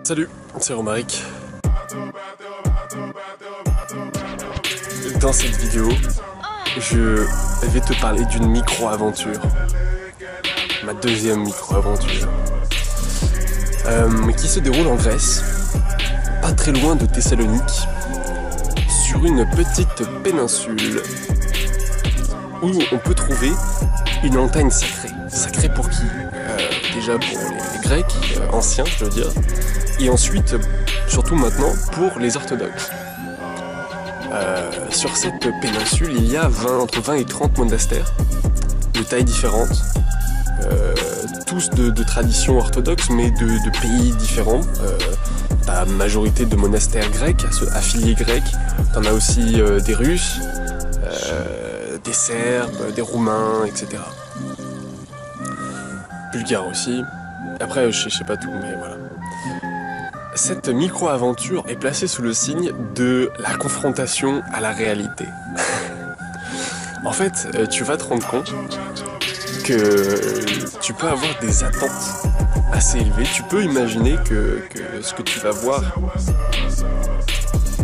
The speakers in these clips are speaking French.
Salut, c'est Romaric. Dans cette vidéo, je vais te parler d'une micro-aventure. Ma deuxième micro-aventure. Qui se déroule en Grèce, pas très loin de Thessalonique, sur une petite péninsule où on peut trouver une montagne sacrée. Sacrée pour qui? Déjà pour les Grecs, anciens je veux dire, et ensuite, surtout maintenant, pour les orthodoxes. Sur cette péninsule, il y a entre 20 et 30 monastères, de tailles différentes, tous de tradition orthodoxe, mais de pays différents. T'as majorité de monastères grecs, affiliés grecs, t'en as aussi des Russes, des Serbes, des Roumains, etc. Bulgares aussi. Après, je sais pas tout, mais voilà. Cette micro-aventure est placée sous le signe de la confrontation à la réalité. En fait, tu vas te rendre compte que tu peux avoir des attentes assez élevées. Tu peux imaginer que ce que tu vas voir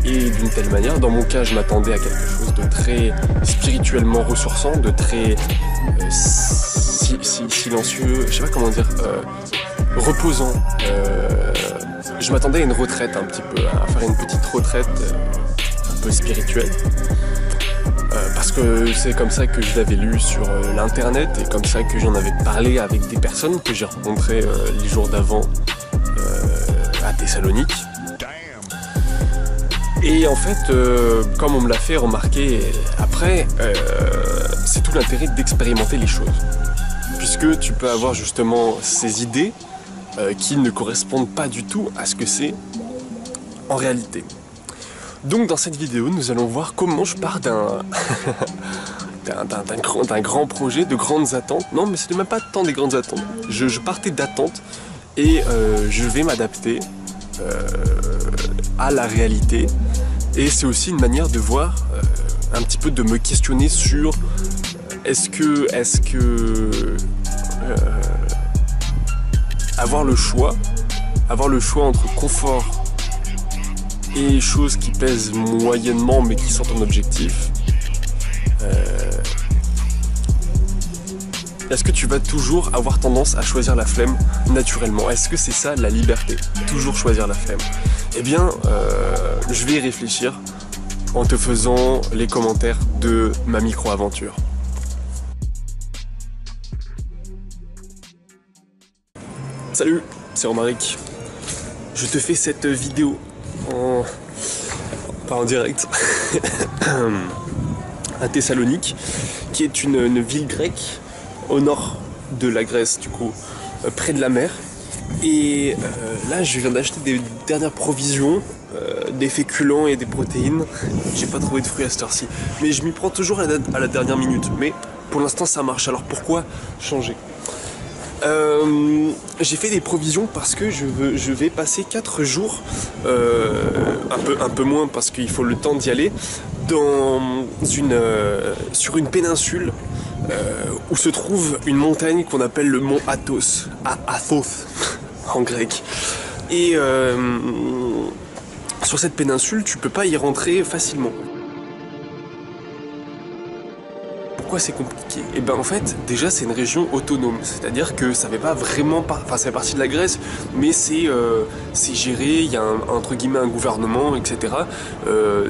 est d'une telle manière. Dans mon cas, je m'attendais à quelque chose de très spirituellement ressourçant, de très silencieux, je sais pas comment dire, reposant. Je m'attendais à une retraite un petit peu, à faire une petite retraite un peu spirituelle. Parce que c'est comme ça que je l'avais lu sur l'internet et comme ça que j'en avais parlé avec des personnes que j'ai rencontrées les jours d'avant à Thessalonique. Et en fait, comme on me l'a fait remarquer après, c'est tout l'intérêt d'expérimenter les choses. Puisque tu peux avoir justement ces idées qui ne correspondent pas du tout à ce que c'est en réalité. Donc dans cette vidéo, nous allons voir comment je pars d'un grand projet, de grandes attentes. Non, mais ce n'est même pas tant des grandes attentes. Je partais d'attentes et je vais m'adapter à la réalité. Et c'est aussi une manière de voir, un petit peu de me questionner sur est-ce que avoir le choix entre confort et choses qui pèsent moyennement mais qui sont ton objectif, est-ce que tu vas toujours avoir tendance à choisir la flemme naturellement? Est-ce que c'est ça la liberté? Toujours choisir la flemme? Eh bien, je vais y réfléchir en te faisant les commentaires de ma micro-aventure. Salut, c'est Romaric. Je te fais cette vidéo pas en direct à Thessalonique, qui est une ville grecque au nord de la Grèce, du coup, près de la mer. Et là, je viens d'acheter des dernières provisions, des féculents et des protéines. J'ai pas trouvé de fruits à cette heure-ci, mais je m'y prends toujours à la dernière minute. Mais pour l'instant, ça marche. Alors pourquoi changer? J'ai fait des provisions parce que je vais passer 4 jours, un peu moins parce qu'il faut le temps d'y aller, sur une péninsule où se trouve une montagne qu'on appelle le mont Athos, Athos en grec. Et sur cette péninsule, tu peux pas y rentrer facilement. Pourquoi c'est compliqué? Et ben en fait, déjà c'est une région autonome, c'est-à-dire que ça fait pas vraiment ça fait partie de la Grèce, mais c'est géré, il y a entre guillemets un gouvernement, etc.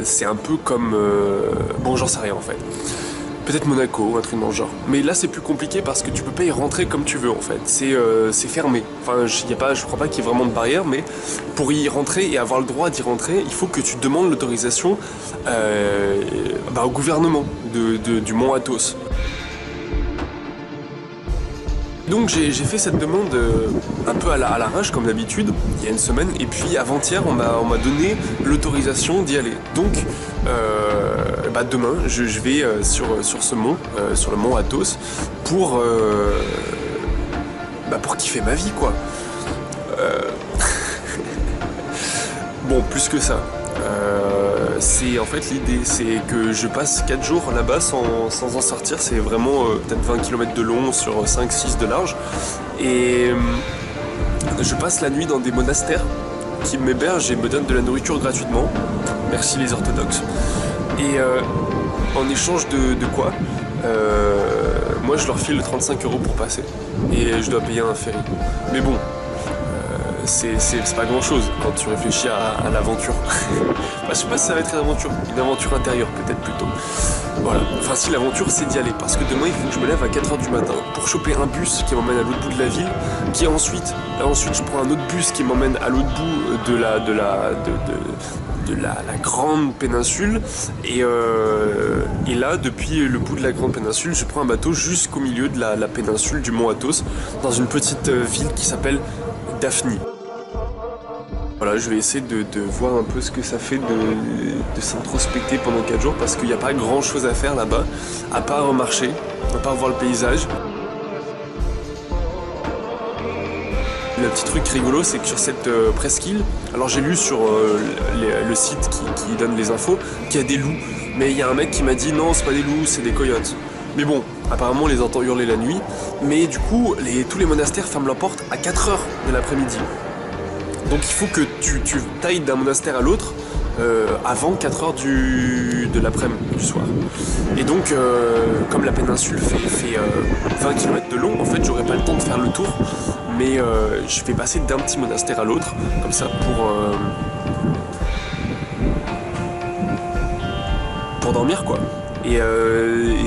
C'est un peu comme bon, j'en sais rien en fait. Peut-être Monaco, un truc dans le genre. Mais là c'est plus compliqué parce que tu peux pas y rentrer comme tu veux en fait. C'est fermé. Enfin, je crois pas qu'il y ait vraiment de barrière, mais pour y rentrer et avoir le droit d'y rentrer, il faut que tu demandes l'autorisation au gouvernement du mont Athos. Donc j'ai fait cette demande un peu à l'arrache comme d'habitude, il y a une semaine, et puis avant-hier on m'a donné l'autorisation d'y aller. Donc demain je vais sur ce mont, sur le mont Athos, pour kiffer ma vie quoi. Bon, plus que ça. En fait l'idée c'est que je passe 4 jours là-bas sans en sortir. C'est vraiment peut-être 20 km de long sur 5-6 de large, et je passe la nuit dans des monastères qui m'hébergent et me donnent de la nourriture gratuitement. Merci les orthodoxes. Et en échange de quoi moi je leur file 35 € pour passer. Et je dois payer un ferry. Mais bon, c'est pas grand chose quand tu réfléchis à l'aventure. Enfin, je sais pas si ça va être une aventure intérieure peut-être plutôt. Voilà, enfin si l'aventure c'est d'y aller, parce que demain il faut que je me lève à 4 h du matin pour choper un bus qui m'emmène à l'autre bout de la ville, qui ensuite je prends un autre bus qui m'emmène à l'autre bout de la grande péninsule, et là depuis le bout de la grande péninsule je prends un bateau jusqu'au milieu de la péninsule du mont Athos, dans une petite ville qui s'appelle Daphni. Voilà, je vais essayer de voir un peu ce que ça fait de s'introspecter pendant 4 jours, parce qu'il n'y a pas grand chose à faire là-bas, à part marcher, à part voir le paysage. Le petit truc rigolo, c'est que sur cette presqu'île, alors j'ai lu sur le site qui donne les infos qu'il y a des loups, mais il y a un mec qui m'a dit non, c'est pas des loups, c'est des coyotes. Mais bon, apparemment on les entend hurler la nuit, mais du coup tous les monastères ferment leurs portes à 4 h de l'après-midi. Donc il faut que tu tailles d'un monastère à l'autre avant 4 h de l'après-midi, du soir. Et donc, comme la péninsule fait 20 km de long, en fait j'aurais pas le temps de faire le tour, mais je vais passer d'un petit monastère à l'autre, comme ça, pour dormir quoi. Et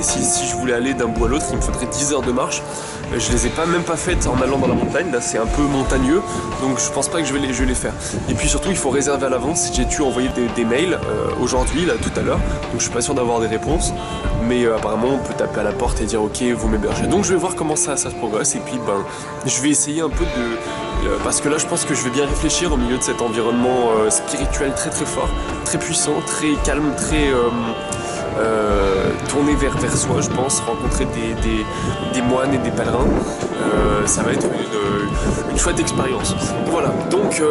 si je voulais aller d'un bout à l'autre, il me faudrait 10 heures de marche. Je les ai même pas faites en allant dans la montagne, là c'est un peu montagneux, donc je pense pas que je vais les faire. Et puis surtout il faut réserver à l'avance. J'ai dû envoyer des mails aujourd'hui, là tout à l'heure, donc je suis pas sûr d'avoir des réponses, mais apparemment on peut taper à la porte et dire ok vous m'hébergez. Donc je vais voir comment ça se progresse, et puis je vais essayer un peu parce que là je pense que je vais bien réfléchir au milieu de cet environnement spirituel très très fort, très puissant, très calme, très tourner vers soi, je pense, rencontrer des moines et des pèlerins. Ça va être une chouette expérience. Voilà, donc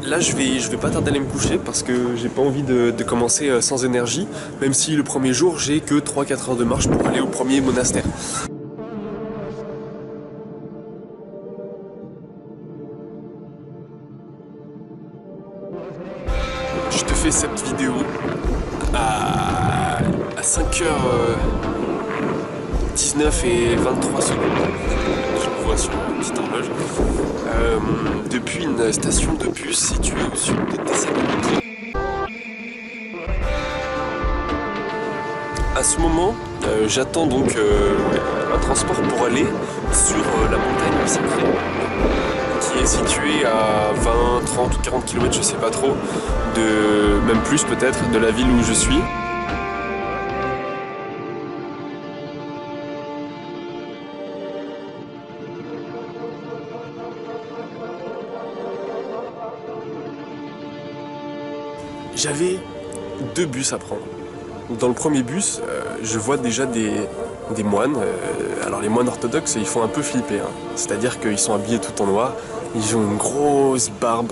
là je vais pas tarder à aller me coucher, parce que j'ai pas envie de commencer sans énergie, même si le premier jour j'ai que 3-4 heures de marche pour aller au premier monastère. Je te fais cette vidéo à 5h19 et 23 secondes, je le vois sur une petite horloge, depuis une station de bus située au sud de Thessalonique. À ce moment, j'attends donc un transport pour aller sur la montagne sacrée, qui est située à 20, 30 ou 40 km, je sais pas trop, même plus peut-être, de la ville où je suis. J'avais 2 bus à prendre. Dans le premier bus, je vois déjà des moines. Alors les moines orthodoxes, ils font un peu flipper, hein. C'est-à-dire qu'ils sont habillés tout en noir, ils ont une grosse barbe,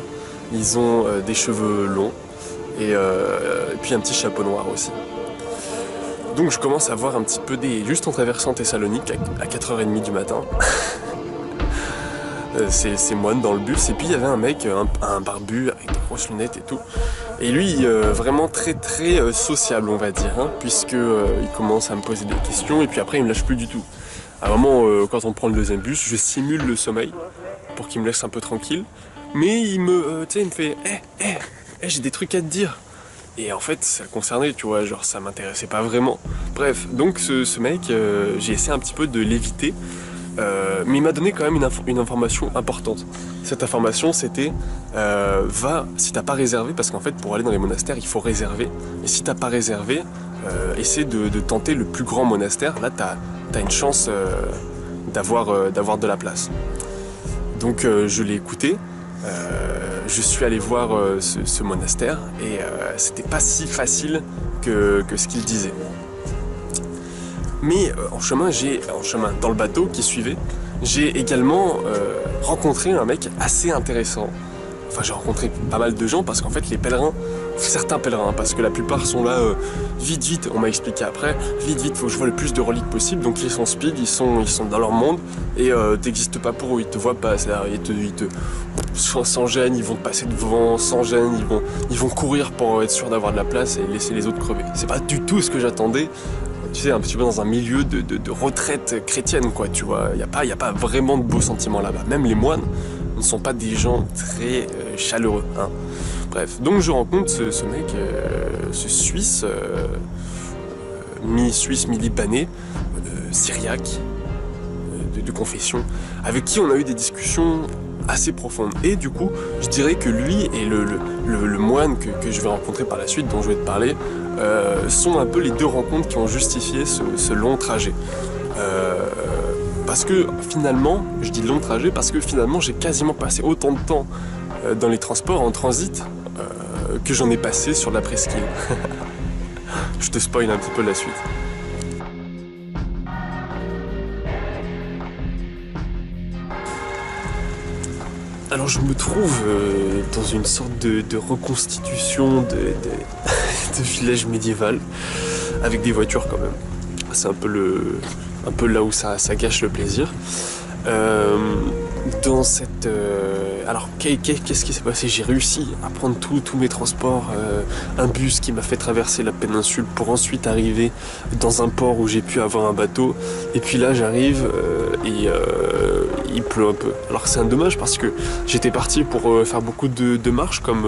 ils ont des cheveux longs, et puis un petit chapeau noir aussi. Donc je commence à voir un petit peu juste en traversant Thessalonique à 4h30 du matin. Ces moines dans le bus, et puis il y avait un mec, un barbu avec des grosses lunettes et tout, et lui vraiment très très sociable, on va dire, hein, puisque il commence à me poser des questions, et puis après il me lâche plus du tout. À un moment, quand on prend le deuxième bus, je simule le sommeil pour qu'il me laisse un peu tranquille, mais il me fait j'ai des trucs à te dire. Et en fait, ça le concernait, tu vois, genre ça m'intéressait pas vraiment. Bref, donc ce mec, j'ai essayé un petit peu de l'éviter. Mais il m'a donné quand même une information importante. Cette information, c'était va, si t'as pas réservé, parce qu'en fait pour aller dans les monastères il faut réserver, et si t'as pas réservé, essaie de tenter le plus grand monastère. Là t'as une chance d'avoir de la place. Donc je l'ai écouté, je suis allé voir ce monastère, et c'était pas si facile que ce qu'il disait. Mais en chemin, dans le bateau qui suivait, j'ai également rencontré un mec assez intéressant. Enfin, j'ai rencontré pas mal de gens, parce qu'en fait les pèlerins, certains pèlerins, parce que la plupart sont là vite, on m'a expliqué après, vite, faut que je vois le plus de reliques possible, donc ils sont speed, ils sont dans leur monde, et t'existes pas pour eux, ils te voient pas, c'est-à-dire sans gêne, ils vont te passer devant, sans gêne, ils vont courir pour être sûr d'avoir de la place et laisser les autres crever. C'est pas du tout ce que j'attendais. Tu sais, un petit peu dans un milieu de retraite chrétienne, quoi, tu vois. Y a pas vraiment de beaux sentiments là-bas. Même les moines ne sont pas des gens très chaleureux, hein. Bref, donc je rencontre ce mec, ce Suisse, mi-Suisse, mi-Libanais, syriaque, de confession, avec qui on a eu des discussions assez profondes. Et du coup, je dirais que lui et le moine que je vais rencontrer par la suite, dont je vais te parler, sont un peu les deux rencontres qui ont justifié ce long trajet. Parce que finalement, je dis long trajet parce que finalement j'ai quasiment passé autant de temps dans les transports en transit que j'en ai passé sur la presqu'île. Je te spoil un petit peu la suite. Alors je me trouve dans une sorte de reconstitution de village médiéval avec des voitures quand même. C'est un peu là où ça gâche le plaisir. Dans cette... Alors, qu'est-ce qui s'est passé? J'ai réussi à prendre tous mes transports, un bus qui m'a fait traverser la péninsule pour ensuite arriver dans un port où j'ai pu avoir un bateau. Et puis là, j'arrive et il pleut un peu. Alors, c'est un dommage parce que j'étais parti pour faire beaucoup de marches, comme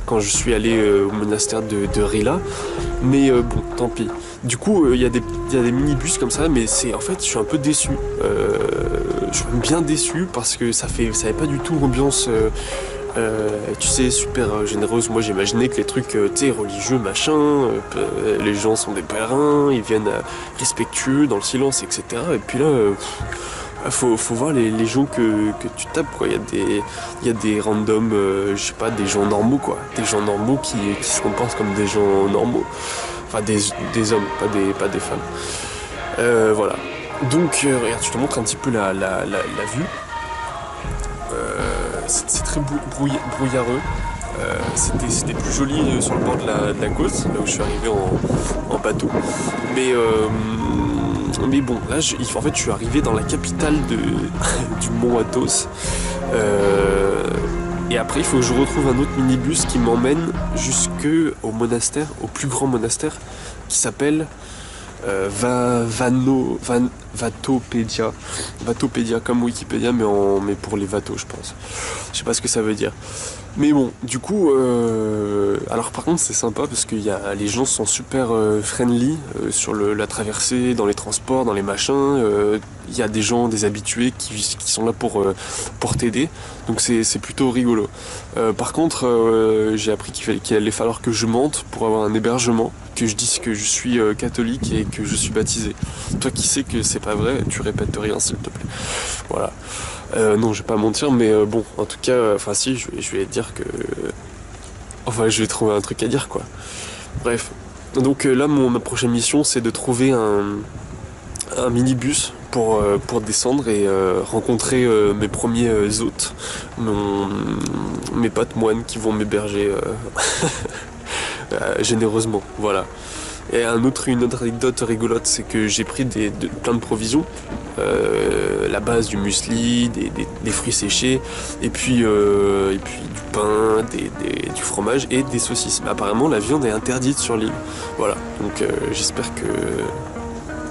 quand je suis allé au monastère de Rila. Mais bon, tant pis. Du coup, il y a des minibus comme ça, mais en fait, je suis un peu déçu. Je suis bien déçu parce que ça avait pas du tout ambiance, tu sais, super généreuse. Moi, j'imaginais que les trucs, tu sais, religieux, machin, les gens sont des pèlerins, ils viennent respectueux, dans le silence, etc. Et puis là, faut voir les gens que tu tapes, quoi. Il y a des randoms, je sais pas, des gens normaux, quoi. Des gens normaux qui se comportent comme des gens normaux. Enfin, des hommes, pas des femmes. Voilà. Donc, regarde, je te montre un petit peu la vue. C'est très brouillareux. C'était plus joli sur le bord de la côte, là où je suis arrivé en bateau. Mais bon, là, en fait, je suis arrivé dans la capitale du Mont Athos. Et après, il faut que je retrouve un autre minibus qui m'emmène jusqu'au monastère, au plus grand monastère, qui s'appelle Vatopédia. Vatopédia comme Wikipédia, mais pour les vatos, je pense. Je sais pas ce que ça veut dire. Mais bon, du coup, alors par contre c'est sympa parce que les gens sont super friendly sur la traversée, dans les transports, dans les machins. Il y a des gens, des habitués qui sont là pour t'aider. Donc c'est plutôt rigolo. Par contre, j'ai appris qu'il allait falloir que je mente pour avoir un hébergement, que je dise que je suis catholique et que je suis baptisé. Toi qui sais que c'est pas vrai, tu répètes rien s'il te plaît. Voilà. Non, je vais pas mentir, mais bon, en tout cas, enfin si, je vais dire que... Enfin, je vais trouver un truc à dire, quoi. Bref. Donc là, ma prochaine mission, c'est de trouver un minibus pour descendre et rencontrer mes premiers hôtes, mes potes moines qui vont m'héberger généreusement, voilà. Et une autre anecdote rigolote, c'est que j'ai pris plein de provisions, la base du muesli, des fruits séchés, et puis du pain, du fromage et des saucisses. Mais apparemment, la viande est interdite sur l'île. Voilà, donc j'espère que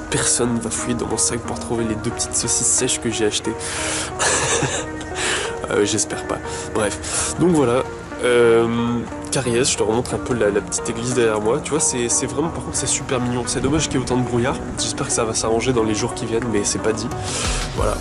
personne va fouiller dans mon sac pour trouver les 2 petites saucisses sèches que j'ai achetées. J'espère pas. Bref, donc voilà. Cariès, je te remontre un peu la petite église derrière moi. Tu vois, c'est vraiment, par contre, c'est super mignon. C'est dommage qu'il y ait autant de brouillard. J'espère que ça va s'arranger dans les jours qui viennent, mais c'est pas dit. Voilà.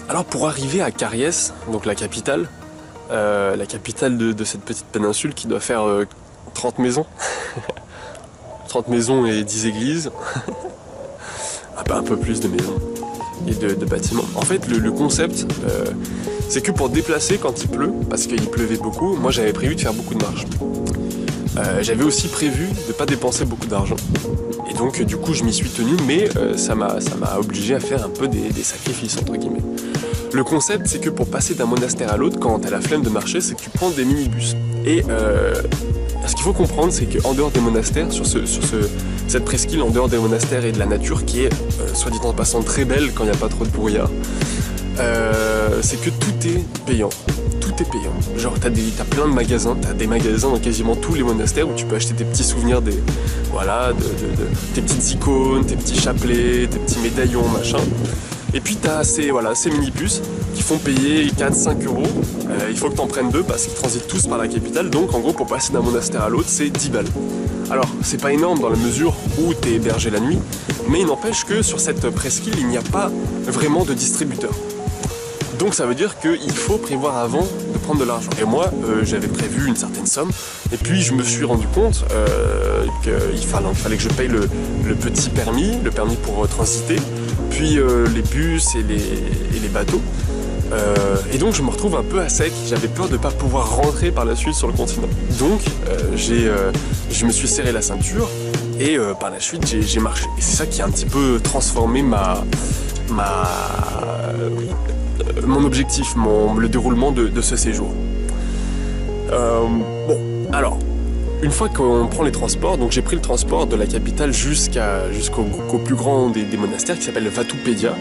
Alors pour arriver à Cariès, donc la capitale de cette petite péninsule qui doit faire 30 maisons, 30 maisons et 10 églises, un peu plus de maisons et de bâtiments. En fait, le concept, c'est que pour déplacer quand il pleut, parce qu'il pleuvait beaucoup, moi j'avais prévu de faire beaucoup de marches. J'avais aussi prévu de ne pas dépenser beaucoup d'argent. Et donc du coup je m'y suis tenu, mais ça m'a obligé à faire un peu des sacrifices entre guillemets. Le concept c'est que pour passer d'un monastère à l'autre, quand t'as la flemme de marcher, c'est que tu prends des minibus. Et ce qu'il faut comprendre, c'est qu'en dehors des monastères, sur cette presqu'île, en dehors des monastères et de la nature, qui est, soit dit en passant, très belle quand il n'y a pas trop de brouillard, c'est que tout est payant. Tout est payant. Genre t'as plein de magasins, t'as des magasins dans quasiment tous les monastères où tu peux acheter des petits souvenirs, tes petites icônes, tes petits chapelets, tes petits médaillons, machin. Et puis t'as ces minibus qui font payer 4-5 euros. Il faut que t'en prennes 2 parce qu'ils transitent tous par la capitale. Donc en gros pour passer d'un monastère à l'autre c'est 10 balles. Alors c'est pas énorme dans la mesure où t'es hébergé la nuit, mais il n'empêche que sur cette presqu'île il n'y a pas vraiment de distributeur. Donc ça veut dire qu'il faut prévoir avant de prendre de l'argent. Et moi, j'avais prévu une certaine somme, et puis je me suis rendu compte qu'il fallait que je paye le petit permis, le permis pour transiter, puis les bus et les bateaux. Et donc je me retrouve un peu à sec, j'avais peur de ne pas pouvoir rentrer par la suite sur le continent. Donc je me suis serré la ceinture, et par la suite j'ai marché. Et c'est ça qui a un petit peu transformé mon objectif, le déroulement de ce séjour. Bon, alors, une fois qu'on prend les transports, donc j'ai pris le transport de la capitale jusqu'au plus grand des monastères qui s'appelle Vatupédia,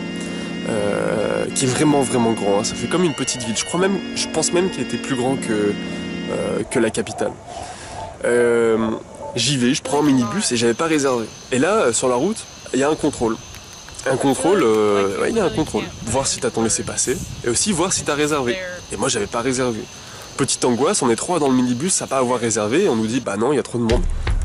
qui est vraiment vraiment grand, hein. Ça fait comme une petite ville. Je pense même qu'il était plus grand que la capitale. J'y vais, je prends un minibus et j'avais pas réservé. Et là, sur la route, il y a un contrôle. Il y a un contrôle. Voir si t'as ton laissez-passer et aussi voir si t'as réservé. Et moi, j'avais pas réservé. Petite angoisse, on est 3 dans le minibus à pas avoir réservé et on nous dit bah non, il y a trop de monde.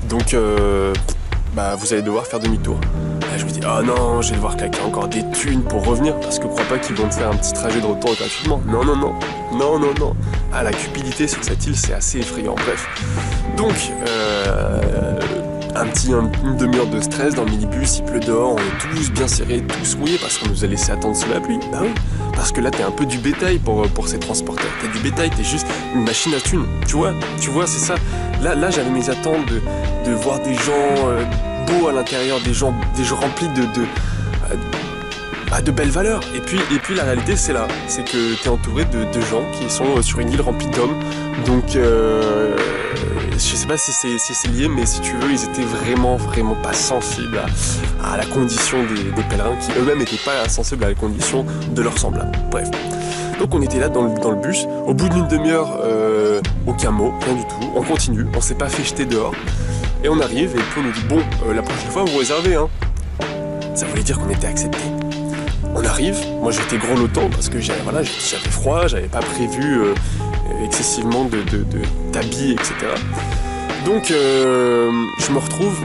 Donc vous allez devoir faire demi-tour. Là, je me dis oh non, je vais devoir claquer encore des thunes pour revenir parce que crois pas qu'ils vont te faire un petit trajet de retour gratuitement. Non. Ah, la cupidité sur cette île, c'est assez effrayant. Bref. Donc une demi-heure de stress dans le minibus, il pleut dehors, on est tous bien serrés, tous mouillés parce qu'on nous a laissé attendre sous la pluie. Bah oui, parce que là t'es un peu du bétail pour ces transporteurs. T'es du bétail, t'es juste une machine à thunes. Tu vois, c'est ça. Là j'avais mes attentes de voir des gens beaux à l'intérieur, des gens remplis de belles valeurs. Et puis la réalité c'est là, c'est que t'es entouré de gens qui sont sur une île remplie d'hommes. Donc je sais pas si c'est lié, mais si tu veux, ils étaient vraiment pas sensibles à la condition des pèlerins, qui eux-mêmes n'étaient pas sensibles à la condition de leurs semblables. Bref. Donc on était là dans le bus, au bout d'une demi-heure, aucun mot, rien du tout, on continue, on s'est pas fait jeter dehors, et on arrive, et puis on nous dit, bon, la prochaine fois vous réservez, hein. Ça voulait dire qu'on était accepté. On arrive, moi j'étais grelottant parce que j'avais froid, j'avais pas prévu excessivement d'habits, etc. Donc je me retrouve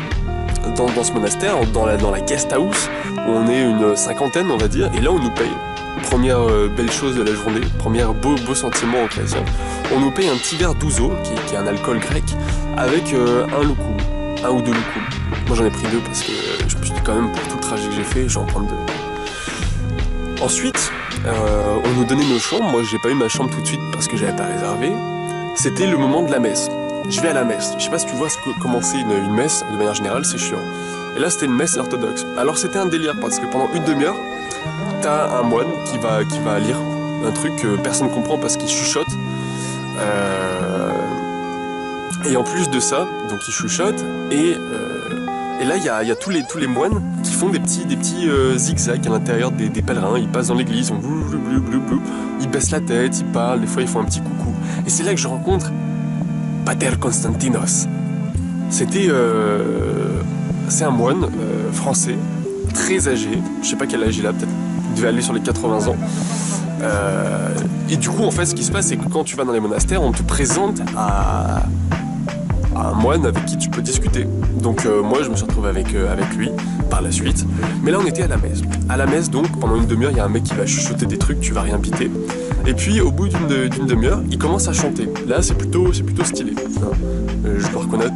dans ce monastère, dans la guest house, où on est une cinquantaine on va dire, et là on nous paye. Première belle chose de la journée, première beau sentiment en chrétien. On nous paye un petit verre d'ouzo, qui est un alcool grec, avec un loukoum, un ou deux loukoums. Moi j'en ai pris 2 parce que je me suis dit quand même pour tout le trajet que j'ai fait, je vais en prendre 2. Ensuite, on nous donnait nos chambres. Moi, j'ai pas eu ma chambre tout de suite parce que j'avais pas réservé. C'était le moment de la messe. Je vais à la messe. Je sais pas si tu vois comment c'est une messe, de manière générale, c'est chiant. Et là, c'était une messe orthodoxe. Alors, c'était un délire parce que pendant une demi-heure, t'as un moine qui va lire un truc que personne comprend parce qu'il chuchote. Et en plus de ça, donc il chuchote et là, il y a tous les moines qui font des petits zigzags à l'intérieur des pèlerins. Ils passent dans l'église, ils baissent la tête, ils parlent, des fois ils font un petit coucou. Et c'est là que je rencontre Pater Konstantinos. C'est un moine français, très âgé. Je sais pas quel âge il a, peut-être il devait aller sur les 80 ans. Et du coup, en fait, ce qui se passe, c'est que quand tu vas dans les monastères, on te présente un moine avec qui tu peux discuter. Donc moi je me suis retrouvé avec lui par la suite. Mais là on était à la messe. À la messe donc pendant une demi-heure il y a un mec qui va chuchoter des trucs, tu vas rien biter. Et puis au bout d'une demi-heure il commence à chanter. Là c'est plutôt stylé. Hein. Je dois reconnaître.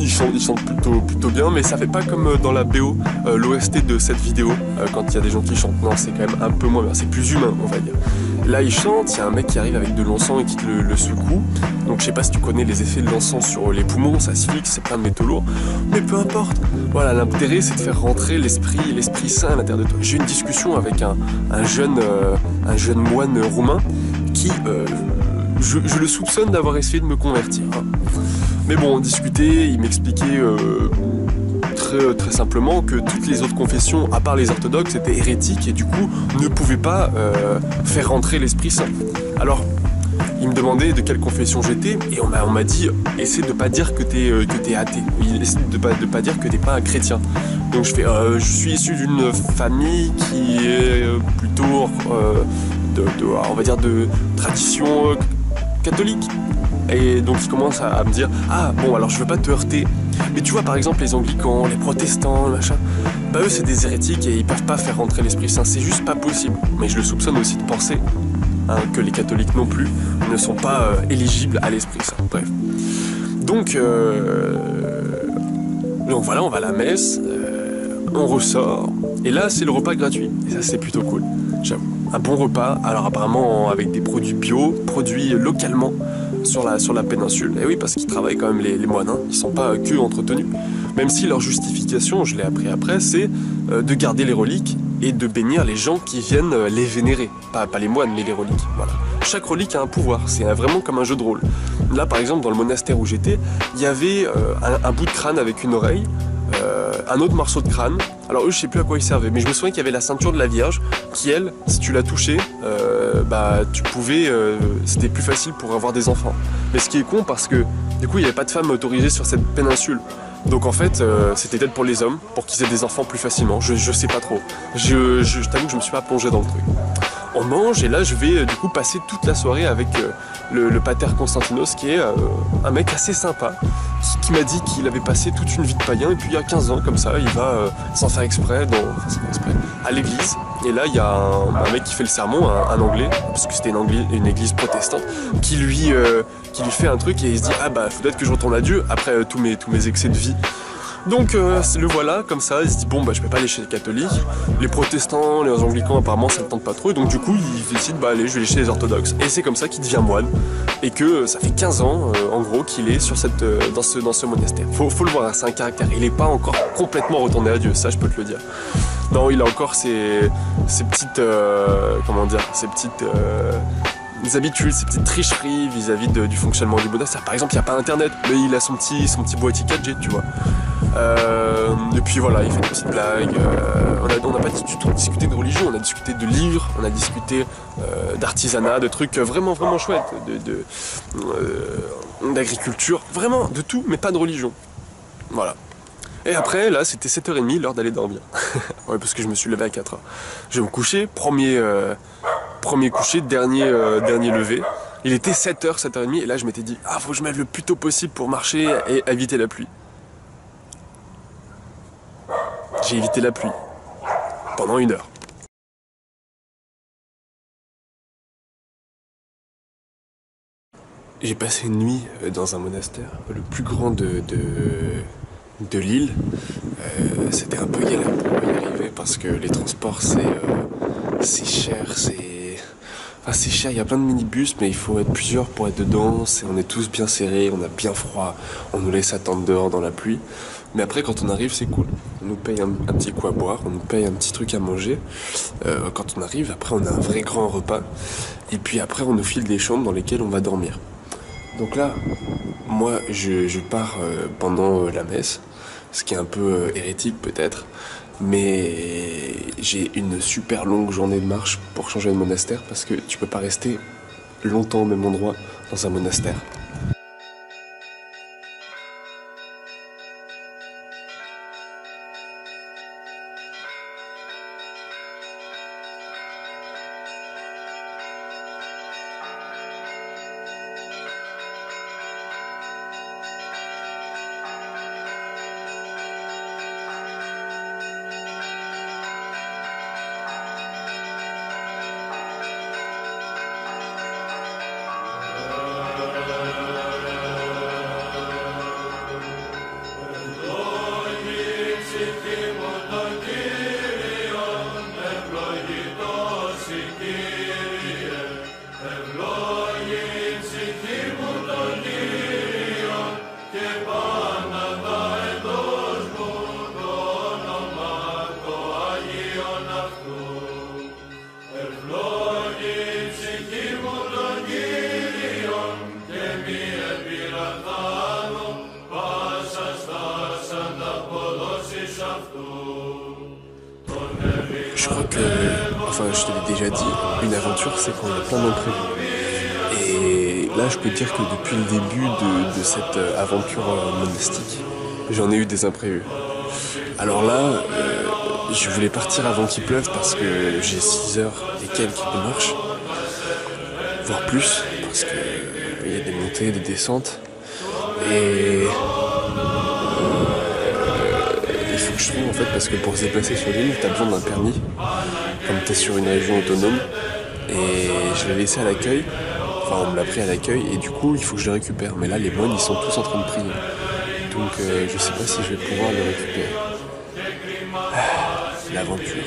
Il chante plutôt bien, mais ça fait pas comme dans la BO, l'OST de cette vidéo, quand il y a des gens qui chantent. Non, c'est quand même un peu moins bien, c'est plus humain, on va dire. Là, il chante, il y a un mec qui arrive avec de l'encens et qui le secoue. Donc, je sais pas si tu connais les effets de l'encens sur les poumons, ça se fixe, c'est plein de métaux lourds. Mais peu importe. Voilà, l'intérêt, c'est de faire rentrer l'esprit saint à l'intérieur de toi. J'ai eu une discussion avec un jeune moine roumain qui... Je le soupçonne d'avoir essayé de me convertir. Hein. Mais bon, on discutait, il m'expliquait très simplement que toutes les autres confessions, à part les orthodoxes, étaient hérétiques et du coup ne pouvaient pas faire rentrer l'Esprit Saint. Alors, il me demandait de quelle confession j'étais et on m'a dit essaie de pas dire que t'es athée, essaie de pas dire que t'es pas un chrétien. Donc je fais je suis issu d'une famille qui est plutôt on va dire de tradition catholique. Et donc il commence à me dire ah bon alors je veux pas te heurter mais tu vois par exemple les anglicans, les protestants, machin, bah eux c'est des hérétiques et ils peuvent pas faire rentrer l'Esprit Saint, c'est juste pas possible. Mais je le soupçonne aussi de penser que les catholiques non plus ne sont pas éligibles à l'Esprit Saint. Bref. Donc voilà, on va à la messe, on ressort et là c'est le repas gratuit et ça c'est plutôt cool, j'avoue. Un bon repas, alors apparemment avec des produits bio, produits localement sur la péninsule. Et oui, parce qu'ils travaillent quand même les moines, hein. Ils sont pas que entretenus. Même si leur justification, je l'ai appris après, c'est de garder les reliques et de bénir les gens qui viennent les vénérer. Pas les moines, mais les reliques. Voilà. Chaque relique a un pouvoir, c'est vraiment comme un jeu de rôle. Là par exemple, dans le monastère où j'étais, il y avait un bout de crâne avec une oreille, un autre morceau de crâne. Alors eux je sais plus à quoi ils servaient, mais je me souviens qu'il y avait la ceinture de la Vierge qui elle, si tu la touchais, tu pouvais, c'était plus facile pour avoir des enfants. Mais ce qui est con parce que du coup il n'y avait pas de femmes autorisées sur cette péninsule. Donc en fait c'était peut-être pour les hommes, pour qu'ils aient des enfants plus facilement, je sais pas trop. Je t'avoue que je me suis pas plongé dans le truc. On mange et là je vais du coup passer toute la soirée avec le pater Constantinos qui est un mec assez sympa qui m'a dit qu'il avait passé toute une vie de païen et puis il y a 15 ans comme ça il va sans faire exprès, à l'église et là il y a un mec qui fait le sermon, un anglais parce que c'était une église protestante qui lui fait un truc et il se dit ah bah faut peut-être que je retourne à Dieu après tous mes excès de vie. Donc le voilà comme ça, il se dit bon bah je vais pas aller chez les catholiques, les protestants, les anglicans apparemment ça ne tente pas trop et donc du coup il décide bah allez je vais aller chez les orthodoxes et c'est comme ça qu'il devient moine et que ça fait 15 ans en gros qu'il est sur dans ce monastère. Faut le voir, c'est un caractère, il est pas encore complètement retourné à Dieu, ça je peux te le dire. Non il a encore ses petites des habitudes, ces petites tricheries vis-à-vis du fonctionnement du monastère. Par exemple, il n'y a pas internet, mais il a son petit boîtier 4G, tu vois. Et puis voilà, il fait des petites blagues. On n'a pas du tout discuté de religion, on a discuté de livres, on a discuté d'artisanat, de trucs vraiment vraiment chouettes, d'agriculture, vraiment de tout, mais pas de religion. Voilà. Et après, là, c'était 7h30, l'heure d'aller dormir. Ouais, parce que je me suis levé à 4h. Je vais me coucher, premier coucher, dernier lever. Il était 7h, 7h30, et là je m'étais dit, ah, faut que je me lève le plus tôt possible pour marcher et éviter la pluie. J'ai évité la pluie. Pendant 1 heure. J'ai passé une nuit dans un monastère, le plus grand de l'île. C'était un peu galère pour y arriver parce que les transports c'est cher, c'est cher, il y a plein de minibus mais il faut être plusieurs pour être dedans, on est tous bien serrés, on a bien froid, on nous laisse attendre dehors dans la pluie. Mais après quand on arrive c'est cool, on nous paye un petit coup à boire, on nous paye un petit truc à manger. Quand on arrive, après on a un vrai grand repas et puis après on nous file des chambres dans lesquelles on va dormir. Donc là, moi je pars pendant la messe, ce qui est un peu hérétique peut-être, mais j'ai une super longue journée de marche pour changer de monastère parce que tu peux pas rester longtemps au même endroit dans un monastère. je crois que, enfin je te l'ai déjà dit, une aventure c'est quand il y a plein d'imprévus. Et là je peux te dire que depuis le début de cette aventure monastique, j'en ai eu des imprévus. Alors là, je voulais partir avant qu'il pleuve parce que j'ai 6 heures et quelques de marche, voire plus, parce que il y a des montées, des descentes. Et il faut que je trouve en fait, parce que pour se déplacer sur l'île, t'as besoin d'un permis, comme t'es sur une région autonome. Et je l'ai laissé à l'accueil, enfin on me l'a pris à l'accueil, et du coup il faut que je le récupère. Mais là les moines ils sont tous en train de prier. Donc je sais pas si je vais pouvoir le récupérer. L'aventure.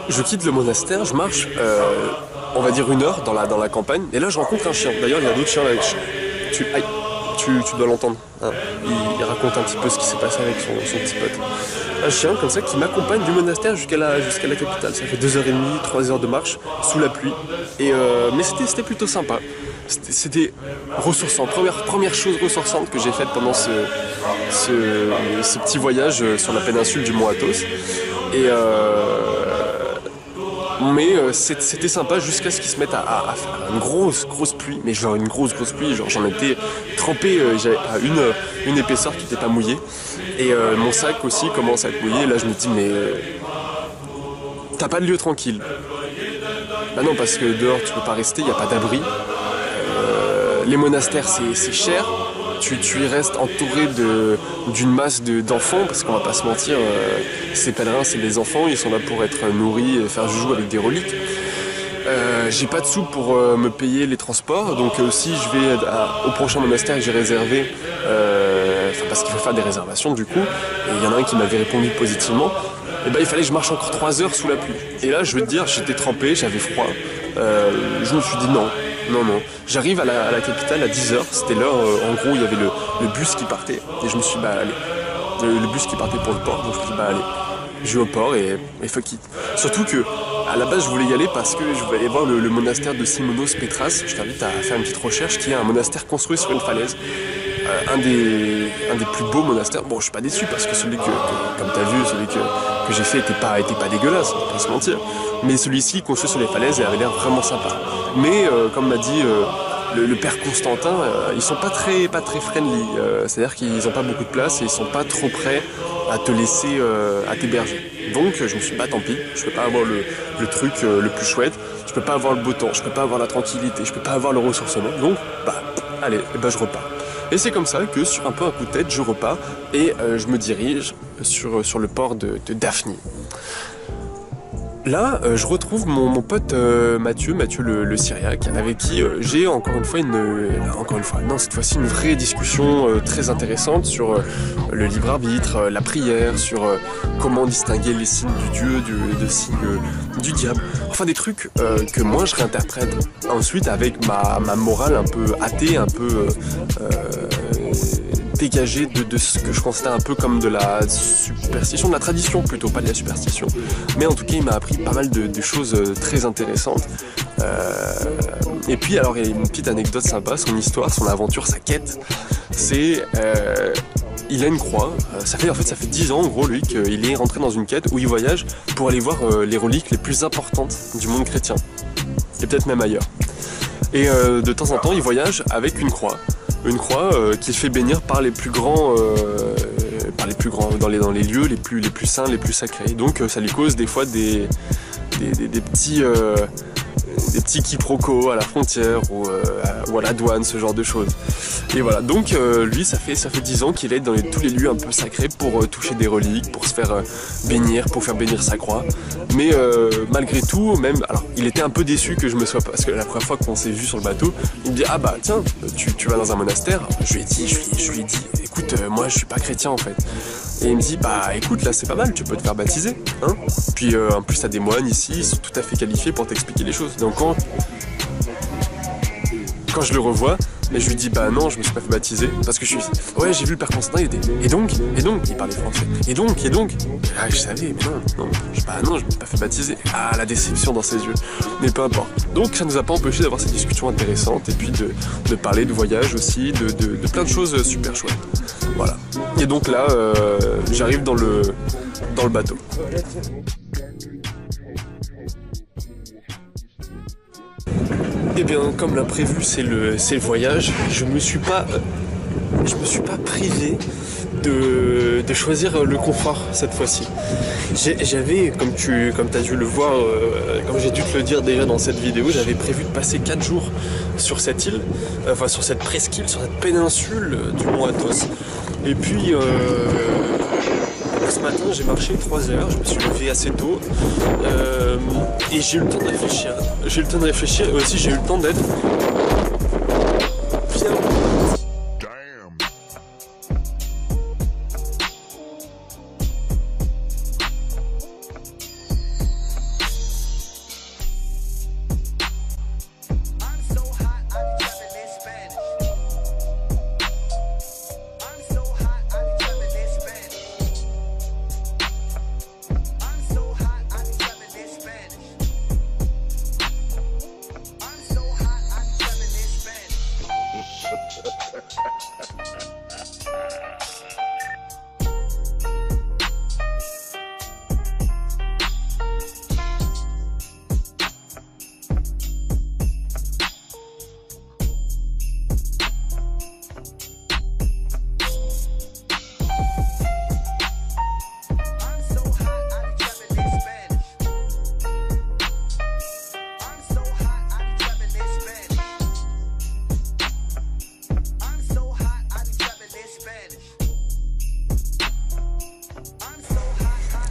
Je quitte le monastère, je marche, on va dire 1 heure dans la campagne, et là je rencontre un chien. D'ailleurs, il y a d'autres chiens là. Tu dois l'entendre. Hein. Il raconte un petit peu ce qui s'est passé avec son petit pote. Un chien comme ça qui m'accompagne du monastère jusqu'à la capitale. Ça fait 2h30, 3 heures de marche sous la pluie. Mais c'était plutôt sympa. C'était ressourçant. Première chose ressourçante que j'ai faite pendant ce petit voyage sur la péninsule du Mont Athos. Mais c'était sympa jusqu'à ce qu'ils se mettent à faire une grosse pluie, mais genre une grosse pluie, genre j'en étais trempé, j'avais pas une épaisseur qui n'était pas mouillée, et mon sac aussi commence à être mouillé, et là je me dis mais t'as pas de lieu tranquille. Bah non, parce que dehors tu peux pas rester, il n'y a pas d'abri, les monastères c'est cher. Tu y restes entouré d'une masse d'enfants, parce qu'on va pas se mentir, ces pèlerins c'est des enfants, ils sont là pour être nourris et faire joujou avec des reliques. J'ai pas de sous pour me payer les transports, donc si je vais au prochain monastère que j'ai réservé, parce qu'il faut faire des réservations du coup, et il y en a un qui m'avait répondu positivement, et ben il fallait que je marche encore 3 heures sous la pluie. Et là je veux te dire, j'étais trempé, j'avais froid, je me suis dit non. J'arrive à la capitale à 10h, c'était l'heure, en gros il y avait le bus qui partait, et je me suis dit bah allez, le bus qui partait pour le port, donc je me suis dit bah allez, je vais au port et fuck it. Surtout que à la base je voulais y aller parce que je voulais aller voir le monastère de Simonos Petras. Je t'invite à faire une petite recherche, qui est un monastère construit sur une falaise. un des plus beaux monastères. Bon, je suis pas déçu parce que celui comme tu as vu, celui que j'ai fait était pas dégueulasse, on va pas se mentir. Mais celui-ci, construit sur les falaises, avait l'air vraiment sympa. Mais comme m'a dit le père Constantin, ils sont pas très friendly. C'est-à-dire qu'ils n'ont pas beaucoup de place et ils sont pas trop prêts à te laisser à t'héberger. Donc je me suis dit, bah tant pis, je peux pas avoir le truc le plus chouette, je peux pas avoir le beau temps, je peux pas avoir la tranquillité, je peux pas avoir le ressourcement. Donc bah allez, je repars. Et c'est comme ça que sur un peu un coup de tête, je repars et je me dirige sur le port de Daphne. Là, je retrouve mon pote Mathieu le Syriaque, avec qui j'ai encore une fois, cette fois-ci une vraie discussion très intéressante sur le libre arbitre, la prière, sur comment distinguer les signes du Dieu des signes du diable. Enfin des trucs que moi je réinterprète ensuite avec ma morale un peu athée, un peu dégagé de ce que je considère un peu comme de la superstition, de la tradition plutôt, pas de la superstition. Mais en tout cas, il m'a appris pas mal de choses très intéressantes. Et puis, alors, il y a une petite anecdote sympa, son histoire, son aventure, sa quête. C'est... il a une croix, ça fait 10 ans en gros lui qu'il est rentré dans une quête où il voyage pour aller voir les reliques les plus importantes du monde chrétien. Et peut-être même ailleurs. Et de temps en temps, il voyage avec une croix. Une croix qu'il fait bénir par les plus grands, dans les lieux les plus saints, les plus sacrés. Donc ça lui cause des fois des petits quiproquos à la frontière ou à la douane, ce genre de choses. Et voilà, donc lui ça fait 10 ans qu'il est dans tous les lieux un peu sacrés pour toucher des reliques, pour se faire bénir, pour faire bénir sa croix. Mais malgré tout, même, alors il était un peu déçu que je me sois pas, parce que la première fois qu'on s'est vu sur le bateau, il me dit ah bah tiens, tu vas dans un monastère. Je lui ai dit écoute, moi je suis pas chrétien en fait. Et il me dit bah écoute, là c'est pas mal, tu peux te faire baptiser, hein. Puis en plus t'as des moines ici, ils sont tout à fait qualifiés pour t'expliquer les choses. Donc quand je le revois, mais je lui dis bah non, je me suis pas fait baptiser parce que je suis ouais, j'ai vu le père Constantin, il était et donc il parlait français. Et donc ah, je savais, mais non, je me suis pas fait baptiser. Ah, la déception dans ses yeux. Mais peu importe. Donc ça nous a pas empêché d'avoir cette discussion intéressante et puis de parler de voyage aussi, de plein de choses super chouettes. Voilà. Et donc là, j'arrive dans le bateau. Eh bien, comme l'a prévu, c'est le voyage. Je me suis pas privé de choisir le confort cette fois-ci. J'avais, comme tu as dû le voir, comme j'ai dû te le dire déjà dans cette vidéo, j'avais prévu de passer 4 jours sur cette île, enfin sur cette presqu'île, sur cette péninsule du mont Athos. Et puis ce matin j'ai marché 3 heures, je me suis levé assez tôt et j'ai eu le temps de réfléchir. Et aussi j'ai eu le temps d'être bien.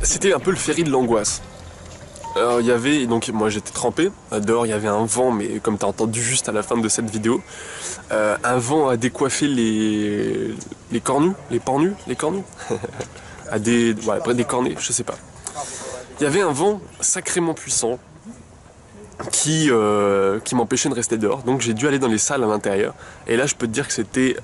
C'était un peu le ferry de l'angoisse. Alors il y avait, donc moi j'étais trempé, dehors il y avait un vent, mais comme tu as entendu juste à la fin de cette vidéo, un vent a décoiffé les cornus, les cornus à des cornets, je sais pas. Il y avait un vent sacrément puissant qui m'empêchait de rester dehors, donc j'ai dû aller dans les salles à l'intérieur, et là je peux te dire que c'était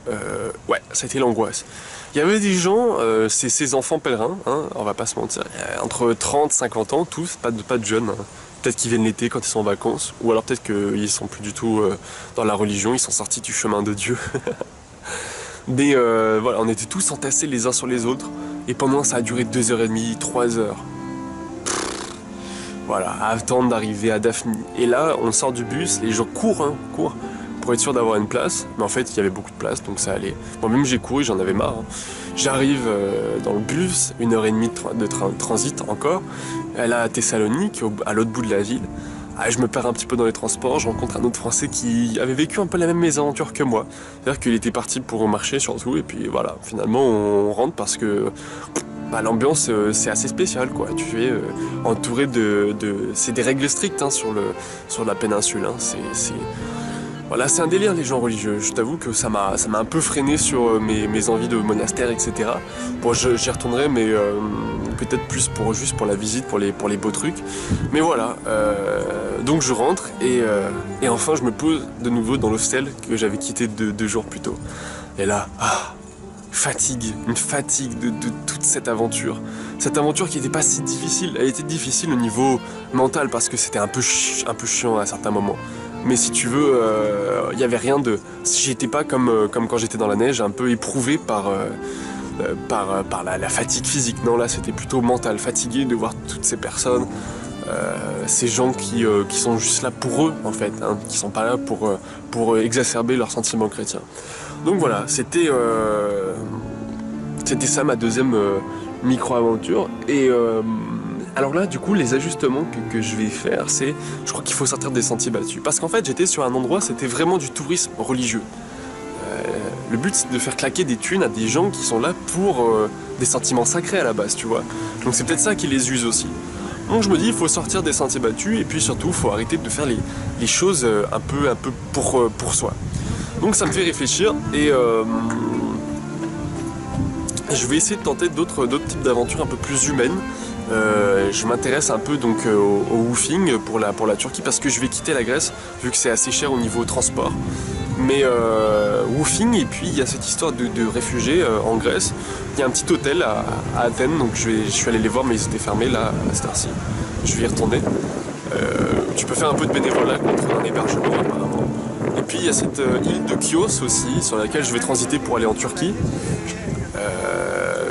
l'angoisse. Il y avait des gens, ces enfants pèlerins, hein, on va pas se mentir, entre 30 et 50 ans, tous, pas de jeunes, hein. Peut-être qu'ils viennent l'été quand ils sont en vacances, ou alors peut-être qu'ils sont plus du tout dans la religion, ils sont sortis du chemin de Dieu. Mais voilà, on était tous entassés les uns sur les autres. Et pendant ça a duré 2h30, 3h. Voilà, à attendre d'arriver à Daphne. Et là, on sort du bus, les gens courent, courent, pour être sûr d'avoir une place. Mais en fait, il y avait beaucoup de place, donc ça allait. Moi-même, j'ai couru, j'en avais marre. J'arrive dans le bus, 1h30 de transit encore. Elle à Thessalonique, à l'autre bout de la ville. Je me perds un petit peu dans les transports, je rencontre un autre Français qui avait vécu un peu la même mésaventure que moi. C'est-à-dire qu'il était parti pour marcher surtout, et puis voilà, finalement on rentre parce que l'ambiance c'est assez spécial quoi. Tu es entouré c'est des règles strictes sur la péninsule. Voilà, c'est un délire les gens religieux. Je t'avoue que ça m'a un peu freiné sur mes envies de monastère, etc. Bon, j'y retournerai, mais peut-être plus juste pour la visite, pour les beaux trucs. Mais voilà, donc je rentre et enfin je me pose de nouveau dans l'hostel que j'avais quitté deux jours plus tôt. Et là, une fatigue de toute cette aventure. Cette aventure qui n'était pas si difficile, elle était difficile au niveau mental parce que c'était un peu chiant à certains moments. Mais si tu veux, il n'y avait rien de... J'étais pas comme quand j'étais dans la neige, un peu éprouvé par la fatigue physique. Non, là c'était plutôt mental, fatigué de voir toutes ces personnes, ces gens qui sont juste là pour eux en fait, qui sont pas là pour exacerber leurs sentiments chrétiens. Donc voilà, c'était ça ma deuxième micro-aventure. Et alors là, du coup, les ajustements que je vais faire, je crois qu'il faut sortir des sentiers battus. Parce qu'en fait, j'étais sur un endroit, c'était vraiment du tourisme religieux. Le but, c'est de faire claquer des thunes à des gens qui sont là pour des sentiments sacrés à la base, tu vois. Donc c'est peut-être ça qui les use aussi. Donc je me dis, il faut sortir des sentiers battus et puis surtout, il faut arrêter de faire les choses un peu pour soi. Donc ça me fait réfléchir et je vais essayer de tenter d'autres types d'aventures un peu plus humaines. Je m'intéresse un peu donc au woofing pour la Turquie parce que je vais quitter la Grèce vu que c'est assez cher au niveau transport. Mais woofing, et puis il y a cette histoire de réfugiés en Grèce. Il y a un petit hôtel à Athènes, donc je suis allé les voir mais ils étaient fermés là à cette heure-ci. Je vais y retourner. Tu peux faire un peu de bénévolat contre un hébergement apparemment. Et puis il y a cette île de Chios aussi sur laquelle je vais transiter pour aller en Turquie.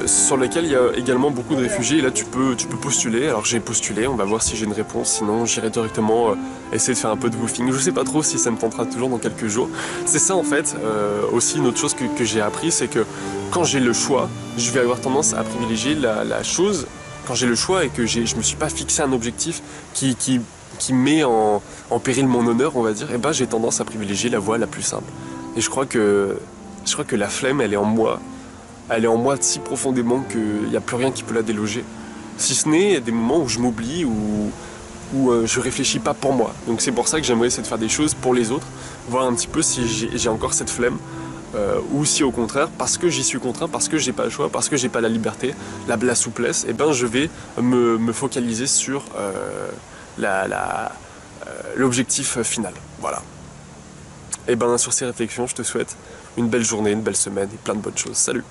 Sur laquelle il y a également beaucoup de réfugiés et là tu peux postuler. Alors j'ai postulé, on va voir si j'ai une réponse, sinon j'irai directement essayer de faire un peu de woofing. Je sais pas trop si ça me tentera toujours dans quelques jours. C'est ça en fait, aussi une autre chose que j'ai appris, c'est que quand j'ai le choix, je vais avoir tendance à privilégier la chose, quand j'ai le choix et que je me suis pas fixé un objectif qui met en péril mon honneur, on va dire, et ben j'ai tendance à privilégier la voie la plus simple. Et je crois que la flemme, elle est en moi. Elle est en moi si profondément qu'il n'y a plus rien qui peut la déloger. Si ce n'est des moments où je m'oublie, où je réfléchis pas pour moi. Donc c'est pour ça que j'aimerais essayer de faire des choses pour les autres, voir un petit peu si j'ai encore cette flemme, ou si au contraire, parce que j'y suis contraint, parce que j'ai pas le choix, parce que j'ai pas la liberté, la souplesse, et ben je vais me focaliser sur l'objectif final. Voilà. Et ben sur ces réflexions, je te souhaite une belle journée, une belle semaine et plein de bonnes choses. Salut!